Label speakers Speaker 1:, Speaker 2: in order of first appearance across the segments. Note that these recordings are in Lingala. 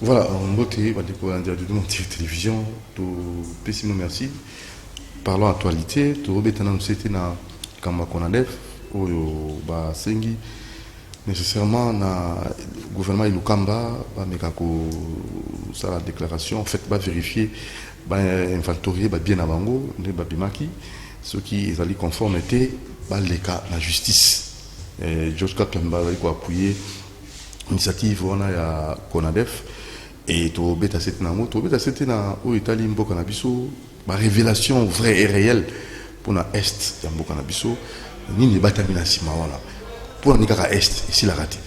Speaker 1: Voilà, en beauté, on va découvrir de mon télévision, tout pessimo merci. Parlons actualité, tout rebétana nous c'était na kama konadef, oyo ba sengi nécessairement na gouvernement ilukamba ba mekako ça la déclaration en fait ba vérifier ba inventorier ba bien abango ne ba bimaki ceux qui allaient conformité ba les cas la justice. George Katumba il a appuyé initiative on a ya konadef. Et to beta c'était na o Italie mboka na biso ba révélation vraie et réelle pour na est ya mboka na biso ni ne batamina sima wala pour na kaka est ici la raté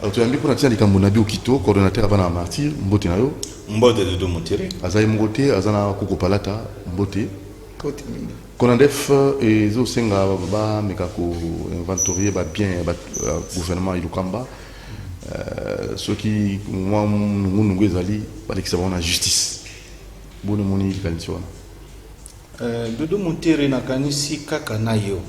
Speaker 1: alors tu as mis pour na tia likambo na bio kito coordonnateur avant na martyr mbote na yo
Speaker 2: mbote de Montéré
Speaker 1: azai mbote azana koko palata mbote qu'on def et zo senga ba mekako inventorier ba bien ba gouvernement ilukamba ceux qui nous ezali balekisa na justice bone moni likanisi wana
Speaker 2: Dodo Montéré nakanisi kaka na yo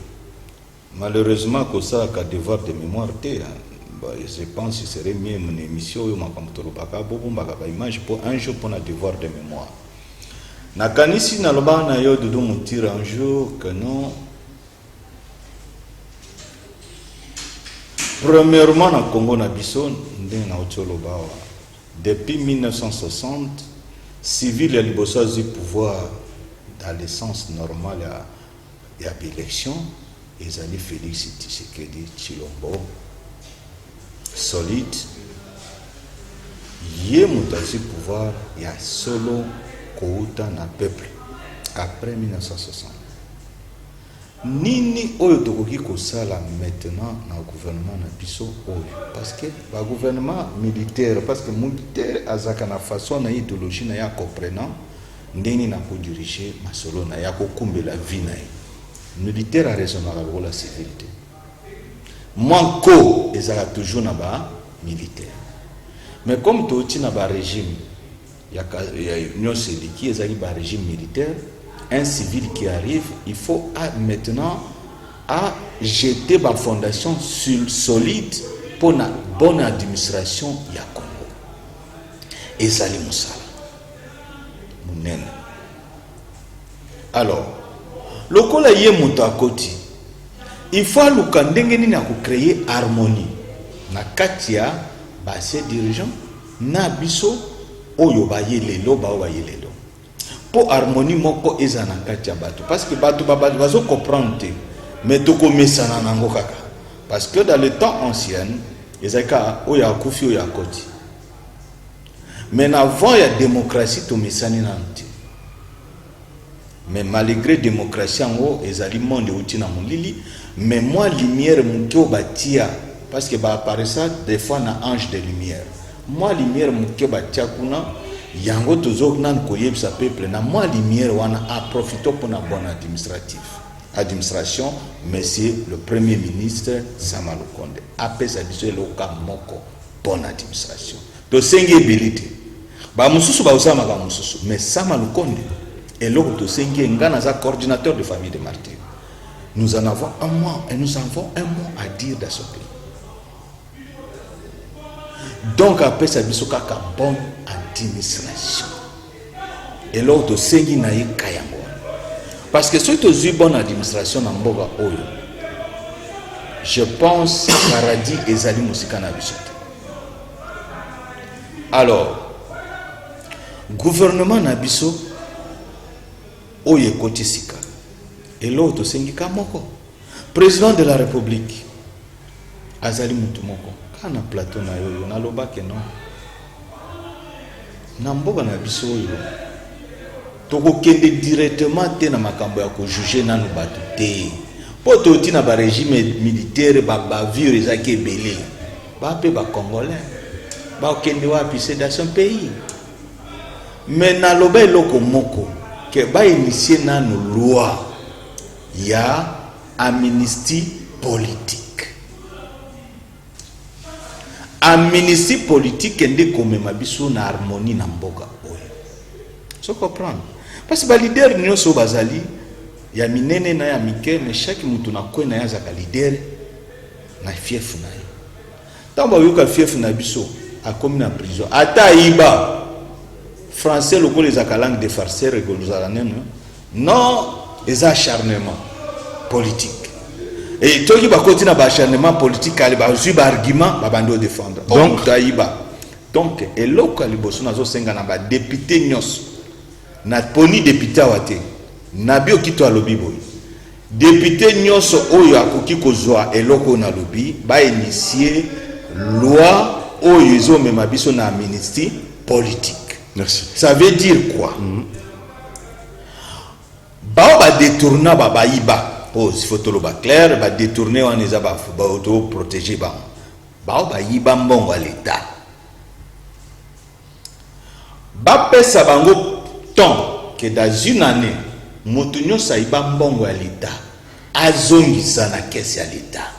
Speaker 2: malheureusement que ça a devoir de mémoire te je pense que ce serait mieux mon émission yo makambo tolobaka bobombaka ba image pour un jour pour na devoir de mémoire nakanisi naloba na yo Dodo Montéré un jour que non. Premièrement, na Congo na biso ndena otolobawa depuis 1960 civil ya liboso du pouvoir dans le sens normal ya élection ezali Félix Tshisekedi Tshilombo solide ye mutazi pouvoir ya solo kouta na peuple après 1960 nini oyo tokoki kosala maintenant na gouvernement na biso oyo parce que ba gouvernement militaire parce que militaire azaka na façon na idéologie na ya comprenant ndeni na ko diriger masolo na ya ko kumbela vie na ye militaire a raison na la civilité manko ezala toujours na ba militaire mais comme toti na ba régime ya nyonse liki ezali ba régime militaire. Un civil qui arrive, il faut maintenant à jeter ma fondation solide pour la bonne administration du Congo. Et ça les moussala. Alors, le kola yé monta koti. Il faut créer harmonie. Na katia ba ces dirigeants na biso oyo ba yelelo ba wa yelelo. Pour harmonie moko ezana katia bato parce que bato bazo comprendre mais toko mesana nango kaka parce que dans le temps ancien ezaka oya kufi oya koti mais avant ya démocratie to mesani nanti mais malgré démocratie ngo ezali monde uti na mulili mais moi lumière mukyo batia parce que ba apparaît ça des fois na ange de lumière moi lumière mukyo batia kuna yango tozok nan koyebsa peuple na moi lumière wana a profité pour na bonne administration monsieur le premier ministre Sama Lukonde apesa biso eloka moko bonne administration to sengi abilité ba mususu ba usama ka mususu mais Sama Lukonde eloko to sengi ngana za coordinateur de famille de martyrs nous en avons un mois et nous avons un mot à dire dans ce pays donc apesa biso kaka bonne administration et l'autre sengi na ye kayango parce que si tu as une bonne administration na mboga oyo je pense paradis ezali musika na biso alors gouvernement na biso oyo ekoti sika et l'autre sengi kamoko président de la république azali mutu moko kana plateau na yo na lobake non na mboka na biso oyo tokokende directement te na makambo ya ko juger nanu bato te po toti na ba régime militaire ba bavure ezaki ebele ba pe ba congolais ba okende wapi c'est dans son pays mais na loba eloko moko ke ba initier nanu loi ya amnistie politique amnistie politique ende komema biso na harmonie na mboka oyo so comprendre parce que ba leader nyonso bazali ya minene na ya mike mais chaque mutu na kwena ya zaka leader na fief na ye tamba yoka fief na biso a commis en prison. Ata iba français le les a langue de farceur et non, ils acharnement politique. Et toi qui va continuer à acharnement politique, il va suivre argument, va bando défendre. Donc taïba. Donc et local liboso nazo senga na ba député nyos. Na poni député wate. Na bio kito alobi boy. Député nyos oyo akoki kozwa eloko na lobi ba initier loi oyo ezo mema biso na amnistie politique.
Speaker 1: Merci.
Speaker 2: Ça veut dire quoi? Ba ba détourner ba iba. Pose photo lo ba clair, ba détourner on les a ba auto protéger ba. Ba iba mbongo à l'état. Ba pesa bango tant que dans une année motunyo sa iba mbongo à l'état. Azongisa na caisse à l'état.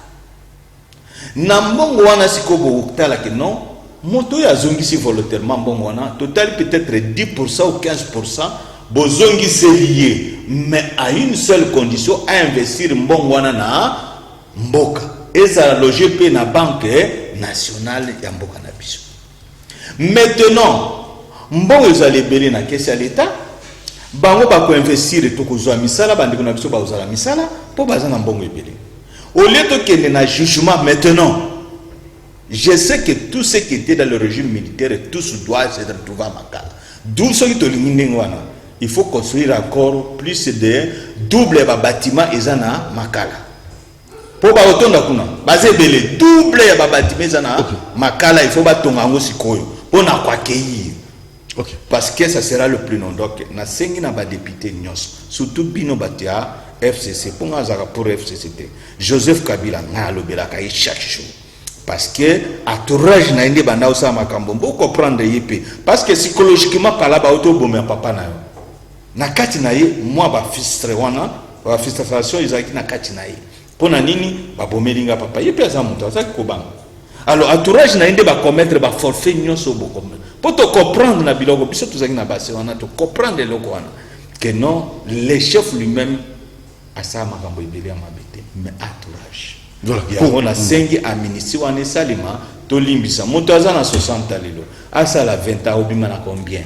Speaker 2: Na mbongo wana sikobo ukitala que non, moto ya zongisi volontairement mbongo wana, total peut-être 10% ou 15%, bozongi c'est lié, mais à une seule condition, à investir mbongo wana na mboka. Et ça loger pe na banque nationale ya mboka na biso. Maintenant, mbongo ezali belé na caisse à l'état, bango ba ko investir to kozwa misala bandeko na biso ba ozala misala po bazana mbongo ebelé. Au lieu de qu'il y ait un jugement maintenant, je sais que tous ceux qui étaient dans le régime militaire, tous doivent se retrouver à Makala. D'où ceux qui ont il faut construire encore plus de double bâtiments et zana Makala. Pour baotonda kuna, basé belé double bâtiments zana Makala, il faut batonga ngo sikoyo. Pour na kwa accueillir.
Speaker 1: Ok.
Speaker 2: Parce que ça sera le plus long. Donc, na sengi na ba député nyos, surtout bino batia FCC pour FCCT. Joseph Kabila na lobelaka il chaque jour. Parce que entourage na inde banda osa makambo mbo comprendre yep parce que psychologiquement kala ba auto bomé papa na yo. Na kati na ye moi ba fistre wana ba frustration izaki na kati na ye. Pona nini ba bomelinga papa yep za mutu azaki kobanga. Alors entourage na inde ba commettre ba forfait nyonso boko. Pour te comprendre na biloko biso tuzaki na base wana to comprendre le wana que non le chef lui-même à ça makambo ibeli ya mabete mais entourage.
Speaker 1: Voilà.
Speaker 2: Pour la sengi administration wana salima to limbisa moto aza na 60 lelo asa la 20 ans obima na combien?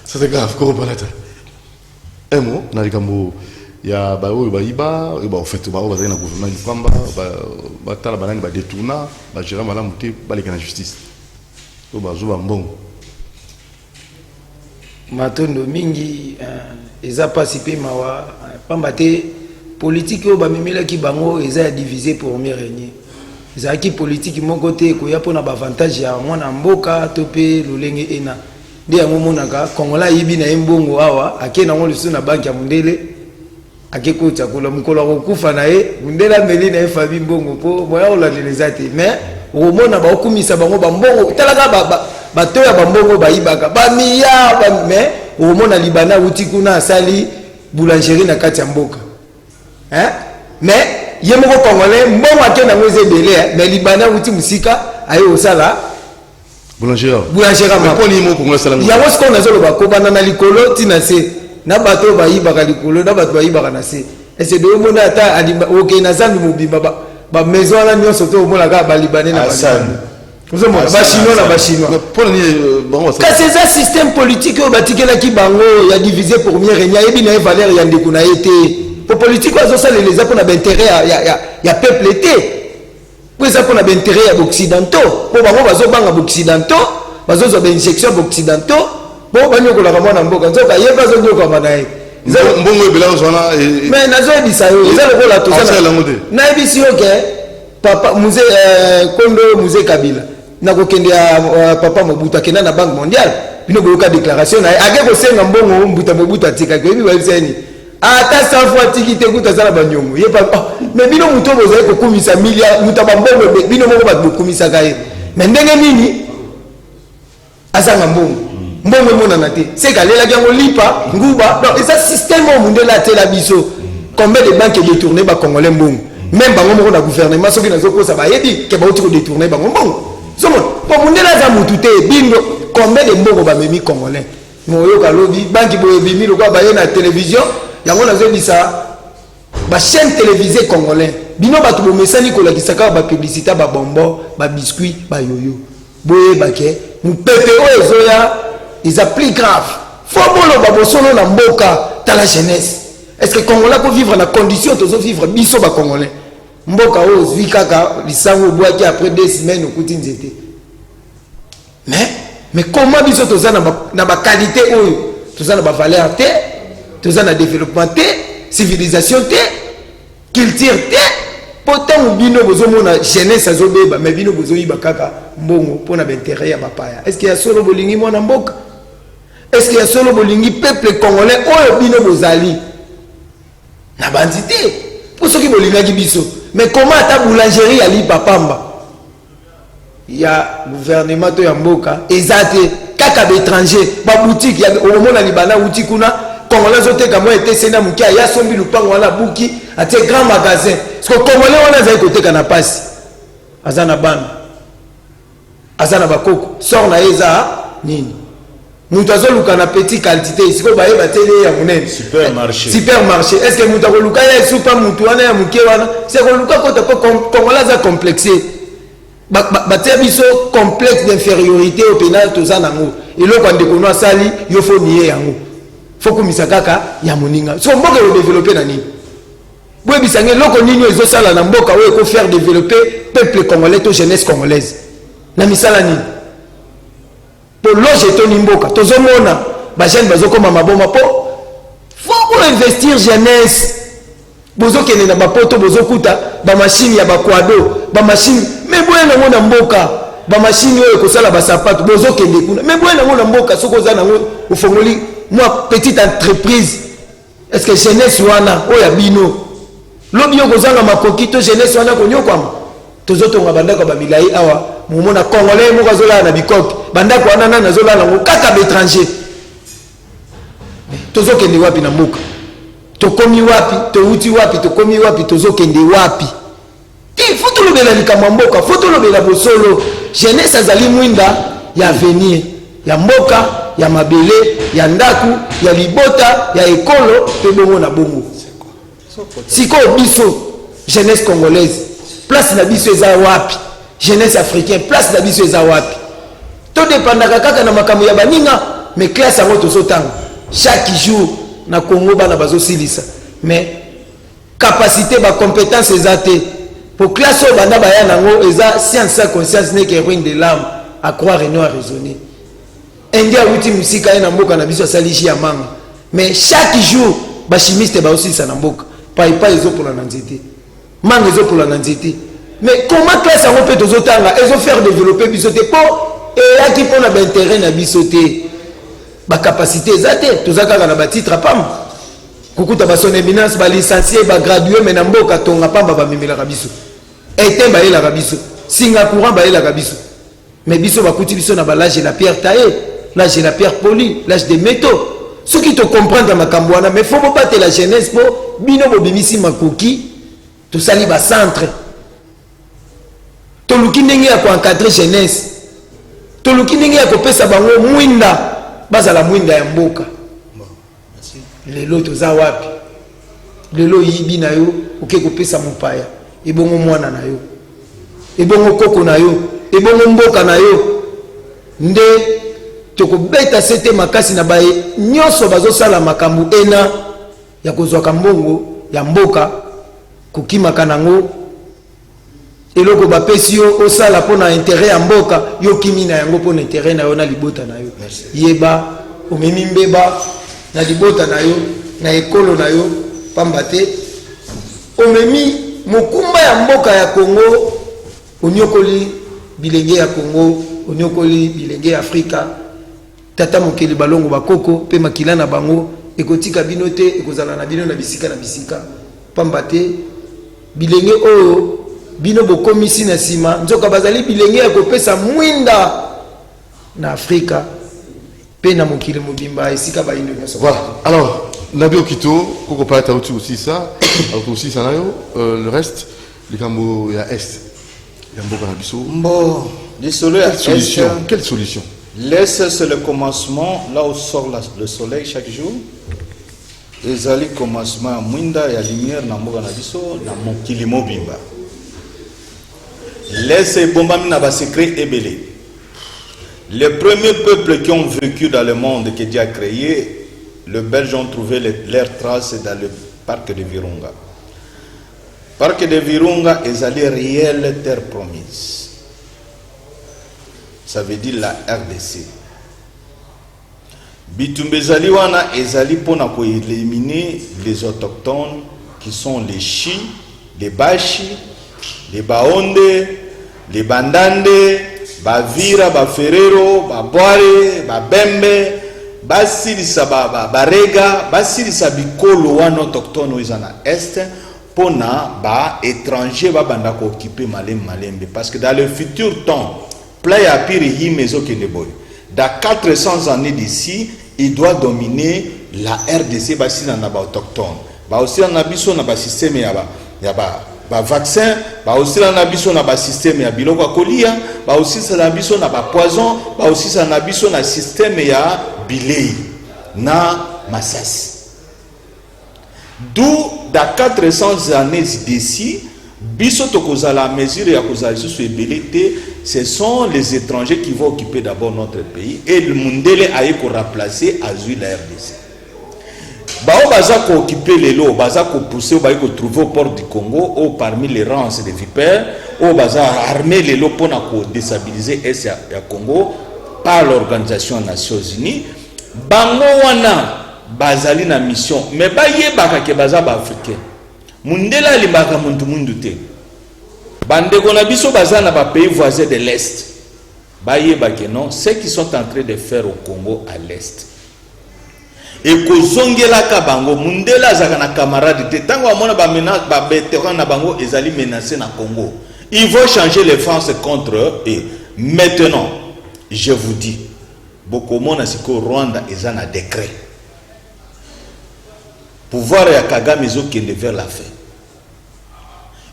Speaker 1: Ça c'est grave, ko balata. Un mot na likambo ya ba oyo ba iba ba en fait ba oyo na gouvernement kwamba ba tala banani ba détourna ba gérer malamu te ba leka na justice. To ba zuba mbongo.
Speaker 3: Matondo mingi eza participer mawa pamba te politique o ba memela ki bango eza divisé pour mieux régner. Eza ki politique mon côté ko ya pona ba avantage ya mwana mboka to pe lolenge ena. Ndia ngomonaka kongola yibi na mbongo awa akena ngo lisu na banki ya mundele akeko chakula mukolo ko kufa na ye mundela meli na famille mbongo po boya olandeleza te mais omona ba okumisa bango ba mbongo talaka ba toya ba mbongo ba ibaka ba miya ba mais omona libana uti kuna asali boulangerie na kati ya mboka hein mais yemoko congolais mbongo akena ngweze belé mais libana uti musika ayo osala
Speaker 1: Boulanger
Speaker 3: ma
Speaker 1: poni mo ko sala
Speaker 3: ya wos ko nazolo ba ko bana na likolo tina se na bato ba ibaka likolo na bato ba ibaka na se et c'est de mona ata alimba OK na zandu mobimba ba maison la nyonso to mona ka ba libanais na
Speaker 2: Hassan
Speaker 3: vous avez ba chinois na ba chinois
Speaker 1: poni bon
Speaker 3: ça c'est un système politique au batikela ki bango ya divisé pour mieux régner et bien valeur ya ndeko na été pour politique ozo ça les za pour na intérêt ya peuple été. Oui, ça pour l'intérêt à l'occidentaux. Pour bango bazo banga occidentaux, bazo zo ben section occidentaux. Pour banyo ko la kamona mboka nzoka ye bazo ndio kama nae.
Speaker 1: Mbongo ebela zona
Speaker 3: mais nazo bisa yo, za le la toza. Na ebisi OK. Papa musée Kondo musée Kabila. Na ko kende ya papa Mobutu kenda na Banque mondiale. Bino boyoka déclaration na ake ko senga mbongo Mobutu atika ko ebi ba bisani. Ata sa fois tiki te kuta sala banyongo ye pa mais bino muto bozali ko kumisa milliard mutaba mbongo bino moko ba kumisa kaye mais ndenge nini azanga mbongo mona na te c'est kalela yango lipa nguba donc ça système au monde la tela biso combien de banques détournées ba congolais mbongo même bango moko na gouvernement soki na zoko sa ba yebi ke ba uti ko détourner bango mbongo somo po monde la za mutu te bindo combien de mbongo ba memi congolais moyo ka lobi banki bo bimi lo kwa ba ye na télévision yango nazobisa ba chaîne télévisée congolais bino bato bomesani ko la kisaka ba publicité ba bonbon ba biscuit ba yoyo boye baké mpepe o ezoya ils plus grave faut bolo ba bosolo na mboka ta la jeunesse est-ce que congolais ko vivre na condition tozo vivre biso ba congolais mboka o zikaka lisango boaki après 2 semaines okuti nzete mais comment biso toza na ba qualité oyo toza na ba valeur te toza na développement te civilisation te culture te pourtant bino bozomona jeunesse azobeba mais bino bozoyiba kaka mbongo pona ba intérêt ya bapaya est-ce qu'il y a solo bolingi mona mboka est-ce qu'il y a solo bolingi peuple congolais oyo bino bozali na bandité pour ceux qui bolingaki biso mais comment ta boulangerie ali papamba ya gouvernement to ya mboka ezate kaka d'étranger ba boutique ya omona libana boutique kuna congolais zoteka mo etesena mukia ya sombi lupango wana buki atie grand magasin parce que congolais wana zai koteka na pasi azana bana azana bakoko sort na eza nini mutu azoluka na petit quantité siko baye batele ya munene supermarché est-ce que mutu akoluka ya supa mutu wana ya mukie wana c'est koluka kota po congolais za complexé batia biso complexe d'infériorité au pénal toza nango eloko ndeko no asali yo fo nié yango fo komisa kaka ya moninga so mboka yo développer na nini boye bisange loko nini ezo sala na mboka oyo ko faire développer peuple congolais to jeunesse congolaise na misala nini pour loger to nimboka tozomona ba jeune bazokoma maboma po faut investir jeunesse bozo kene na bapoto bozo kuta ba machine ya ba kwado ba machine mais boye na mona mboka ba machine oyo ko sala ba sapato bozo kende kuna mais boye na mona mboka soko za nango ufongoli moi petite entreprise est-ce que jeunesse wana oya bino lobi yo kozanga makokito jeunesse wana konyokwama tozotonga bandako ba milai awa mumona congolais moko azola na bikopi bandako wana nana azola nango kaka l'étranger tozokende wapi na mboka tokomi wapi touti wapi tokomi wapi tozokende wapi ti faut lobela likamwa mboka faut lobela bosolo jeunesse azali mwinda ya avenir ya mboka ya mabele ya ndaku ya libota ya ekolo pe bongo na bongo siko biso jeunesse congolaise place na biso eza wapi jeunesse africaine place na biso eza wapi to dépendaka kaka na makambo ya baninga mais classe yango tozotanga chaque jour na Congo bana bazosilisa mais capacité ba compétence ezate pour classe o banda baya nango eza science conscience n'est que ruine de l'âme à croire et non à raisonner india wuti musika ina mboka na biso salishi ya manga mais chaque jour ba chimiste ba aussi na mboka pa ezopola na nzete manga ezopola na nzete mais comment classe yango peut tozotanga ezo faire développer biso te po et qui pona ba intérêt na biso te ba capacité ezate tozaka na ba titre pam kukuta ba son éminence ba licencié ba gradué mais na mboka tonga pamba ba mimela biso ete ba ela biso singa courant ba ela biso mais biso ba kuti biso na ba l'âge de la pierre taillée l'âge de la pierre polie l'âge des métaux ceux qui te comprennent makambo wana mais faut pas te la jeunesse po bino bo bimisi makoki to sali ba centre to luki ndenge ya ko encadrer jeunesse to luki ndenge ya ko pesa bango mwinda bazala mwinda ya mboka lelo toza wapi lelo yibi na yo oke kopesa mopaya ebongo mwana na yo ebongo koko na yo ebongo mboka na yo nde tokobeta sete makasi na baye nyonso bazosala makambo ena ya kozwaka mbongo ya mboka kokimaka nango eloko bapesi yo osala mpona intérêt ya mboka yo kimi na yango mpona intérêt na yo na libota na yo yeba omemi mbeba na libota na yo na ekolo na yo pamba te omemi mokumba ya mboka ya Congo onyokoli bilenge ya Congo onyokoli bilenge ya Afrika tata mokeli balongo bakoko pe makila na bango ekotika bino te ekozala na bino na bisika pamba te bilenge oyo bino bokomisi na sima nzoka bazali bilenge ya kopesa mwinda na Afrika pe na mokili mobimba esika ba indo nyonso.
Speaker 1: Voilà. Alors Nabi Okito koko pa ta aussi ça aussi ça nayo le reste les cambo ya est ya mboka na biso
Speaker 2: bon désolé à
Speaker 1: quelle solution
Speaker 2: laisse c'est le commencement là où sort le soleil chaque jour ezali commencement mwinda ya lumière na mboka na biso na mokili mobimba laisse bombami na ba secret ebele Les premiers peuples qui ont vécu dans le monde que Dieu a créé, les Belges ont trouvé leurs traces dans le parc de Virunga. Parc de Virunga est allé réelle terre promise. Ça veut dire la RDC. Bitumbezali wana ezali pona ko éliminer les autochtones qui sont les Chi, les Bashi, les Baonde, les Bandande, Bavira, Baferero, Babware, Babembe, Basilisa Barega, Basilisa Bikolo wana autochtone oizana est pona ba étranger ba banda ko occuper malembe parce que dans le futur temps playa piri hi mezo keneboy. Dans 400 années d'ici, il doit dominer la RDC basi na ba autochtone. Ba aussi na biso na ba système ya ba vaccin, ba aussi na biso na ba système ya biloko kolia, ba aussi na biso na ba poison, ba aussi na biso na système ya bilei na masasi. D'où dans 400 années d'ici, biso tokoza la mesure ya kozala sous ebelete, ce sont les étrangers qui vont occuper d'abord notre pays et le mundele a été remplacé à la RDC. Bao baza ko occuper les lots, baza ko pousser, ba ko trouver au port du Congo ou parmi les rangs des vipères, ou baza armer les lots pour ko déstabiliser est ya Congo par l'Organisation des Nations Unies. Bango wana bazali na mission, mais ba yebaka ke baza ba africain. Mundela limbaka muntu mundu te. Bandeko na biso baza na ba pays voisins de l'Est. Ba yebaka non, ce qu'ils sont en train de faire au Congo à l'Est. Et kozongela ka bango mundela zaka na camarade te tango amona ba menace ba vétéran na bango ezali menacé na Congo. Ils vont changer les forces contre eux et maintenant je vous dis bokomona siko Rwanda ezana décret. Pouvoir ya Kagame ezokende vers la fin.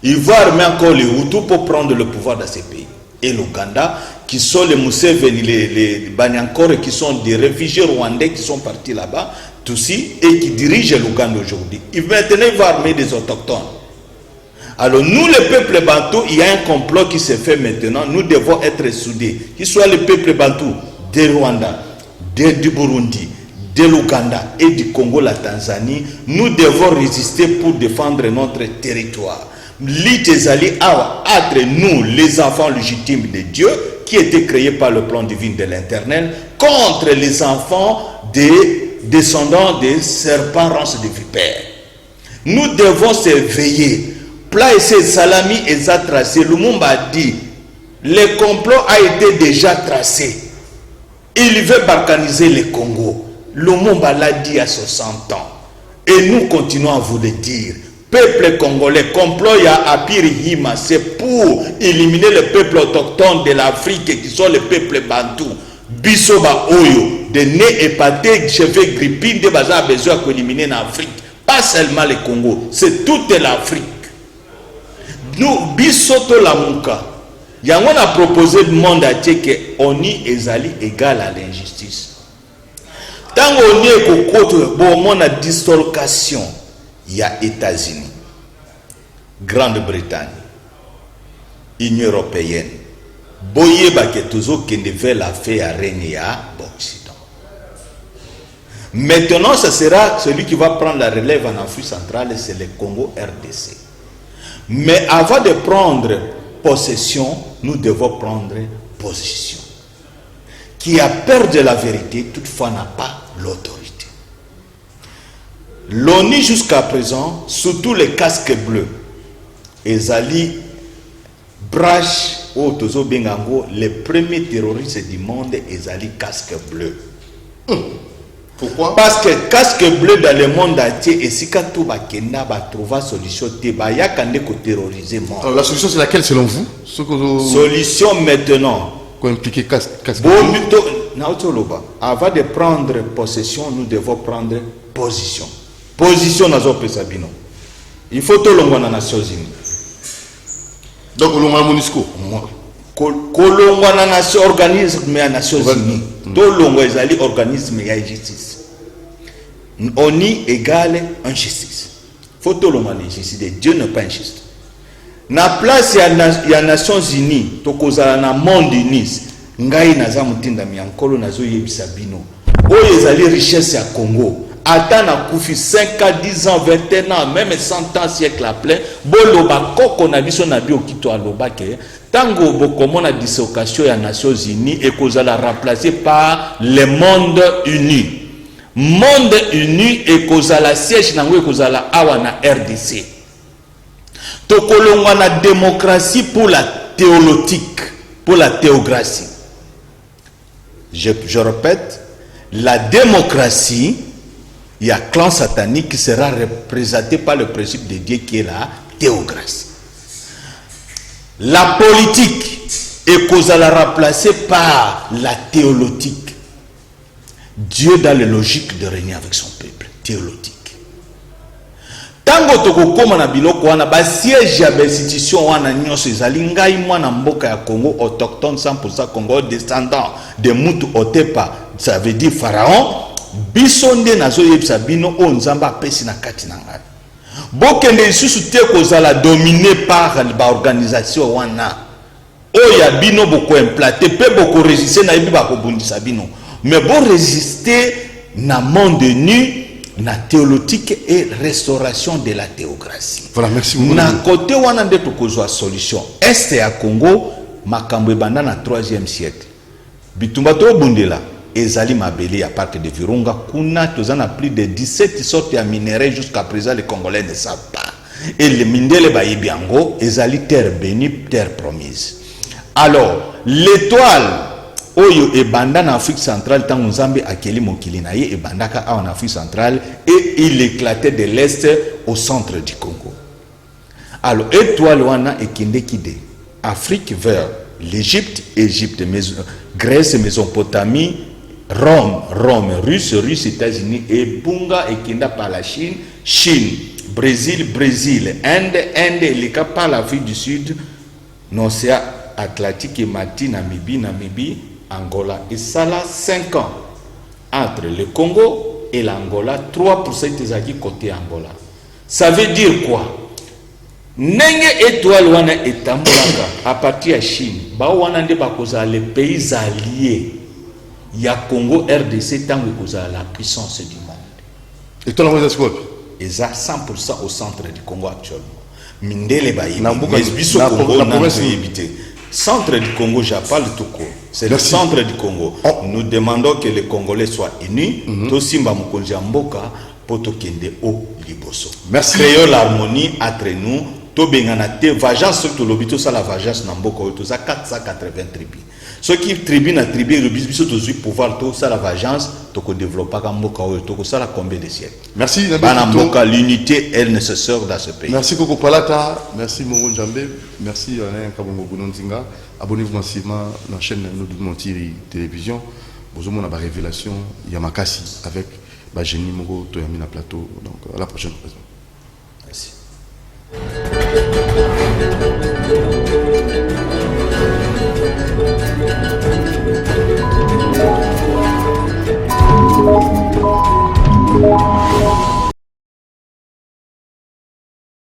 Speaker 2: Il va armer encore les Hutus pour prendre le pouvoir dans ces pays. Et l'Ouganda, qui sont les Museveni, les Banyankore, qui sont des réfugiés rwandais qui sont partis là-bas, Tutsi, et qui dirigent l'Ouganda aujourd'hui. Maintenant, il va armer des autochtones. Alors, nous, le peuple bantou, il y a un complot qui se fait maintenant. Nous devons être soudés. Qu'il soit le peuple bantou de Rwanda, du Burundi, de l'Ouganda et du Congo, la Tanzanie, nous devons résister pour défendre notre territoire. L'Itezali a entre nous, les enfants légitimes de Dieu, qui étaient créés par le plan divin de l'Éternel, contre les enfants des descendants des serpents, rances de vipères. Nous devons s'éveiller. Plat et salami est tracé. Lumumba a dit, le complot a été déjà tracé. Il veut balkaniser le Congo. Lumumba l'a dit à 60 ans. Et nous continuons à vous le dire. Peuple congolais, complot ya Apiri Hima, c'est pour éliminer le peuple autochtone de l'Afrique qui sont les peuples bantous. Bisoba Oyo, de nez épaté, cheveux grippines, de baza a besoin d'éliminer l'Afrique. Pas seulement le Congo, c'est toute l'Afrique. Nous, Bisoto Lamuka, yango a proposé le monde entier que Oni ezali égal à l'injustice. Tant qu'on est au côté, bon, on a dislocation. Il y a États-Unis, Grande-Bretagne, Union européenne. Boye baketozo kende vers la fait à régner à Occident. Maintenant, ce sera celui qui va prendre la relève en Afrique centrale, c'est le Congo RDC. Mais avant de prendre possession, nous devons prendre position. Qui a peur de la vérité, toutefois n'a pas l'autorité. L'ONU jusqu'à présent, surtout les casques bleus, Ezali, Brash, Otozo Bengango, les premiers terroristes du monde, Ezali casque bleu.
Speaker 1: Pourquoi?
Speaker 2: Parce que casque bleu dans le monde entier, et si quand tout va trouver solution, il y a terroriser monde.
Speaker 1: Alors la solution c'est laquelle selon vous?
Speaker 2: Solution maintenant.
Speaker 1: Quoi impliquer casque bleu?
Speaker 2: Avant de prendre possession, nous devons prendre position. Position dans notre Sabino. Il faut tout le monde dans les Nations Unies.
Speaker 1: Donc, on a MONUSCO.
Speaker 2: Kolongwa na nation organisme ya Nations Unies. Tout le monde est organisme ya justice. ONU égale injustice. Faut tout le monde injustice. Dieu n'est pas injuste. Na place ya Nations Unies, tokozala na monde uni. ngai naza mutindami ya nkolo nazoyebisa bino oyo ezali richesse ya Congo ata na kufi 5 à 10 ans 21 ans même 100 ans siècle à plein boloba koko na biso na biokito aloba ke tango bokomona dissociation ya Nations Unies ekozala remplacé par le monde uni. Monde uni ekozala siège nango ekozala awa na RDC. Tokolongwa na démocratie pour la théolotique, pour la théocratie. Je répète, la démocratie, il y a clan satanique qui sera représenté par le principe de Dieu qui est la théocratie. La politique est causala remplacée par la théolotique. Dieu dans la logique de régner avec son peuple, théolotique. Tango toko koma na biloko wana ba siège ya institution wana nyonso ezali ngai mwana mboka ya Congo autochtone 100% Congo descendant de Mutu Otepa, ça veut dire pharaon. Bisonde nazo yebisa bino o nzamba pesi na kati na ngai. Bokende isusu te kozala dominé par ba organisation wana. Oya bino boko implanté pe boko résister na yebi ba ko bundisa bino. Mais bon résister na monde nu na théolotique et restauration de la théocratie.
Speaker 1: Voilà, merci beaucoup.
Speaker 2: Na côté wana nde tokozwa solution. Est ya Congo makambo ebanda na 3e siècle. Bitumba to bundela ezali mabeli ya parc de Virunga kuna tozana plus de 17 sortes de minéraux jusqu'à présent les Congolais ne savent pas. Et les mindele ba yebiango ezali terre bénie, terre promise. Alors, l'étoile oyo ebanda na Afrique centrale tango Nzambe akeli mokili na ye ebandaka en Afrique centrale et il éclatait de l'est au centre du Congo. Alors étoile wana ekende kide Afrique vers l'Égypte, Égypte, Grèce, Mésopotamie, Rome, Russe, États-Unis et Bunga ekenda par la Chine, Brésil, Inde, les cas par l'Afrique du Sud, l'océan Atlantique et Namibie, Angola. Et ça là 5 ans entre le Congo et l'Angola, 3% des acquis côté Angola. Ça veut dire quoi? Nenge étoile wana etambulaka à partir de Chine. Ba wana nde bakoza les pays alliés. Ya Congo RDC tango koza la puissance du monde.
Speaker 1: Étoile wana c'est quoi?
Speaker 2: Et ça 100% au centre du Congo actuellement. Mindele ba yi.
Speaker 1: Biso
Speaker 2: Congo na éviter. Centre du Congo, j'appelle tout court. C'est le centre du Congo. Nous demandons que les Congolais soient unis. Tosimba Mukonzi Mboka poto kende o liboso.
Speaker 1: Merci.
Speaker 2: Créons l'harmonie entre nous. To bengana te vagence surtout l'obito ça la vagence na mboka to ça 480 tribus. Ceux qui tribu na tribu le biso to zui pouvoir to ça la vagence to ko développer ka mboka to ça la combien de siècles.
Speaker 1: Merci
Speaker 2: Bana mboka l'unité est nécessaire dans ce pays.
Speaker 1: Merci Koko Palata, merci Moron Djambé, merci Alain Kabongo Bounonzinga. Abonnez-vous massivement à la chaîne Nous Montiri Télévision. Vous avez une révélation Yamakasi avec Bajeni Mogo Toyamina Plateau. Donc à la prochaine.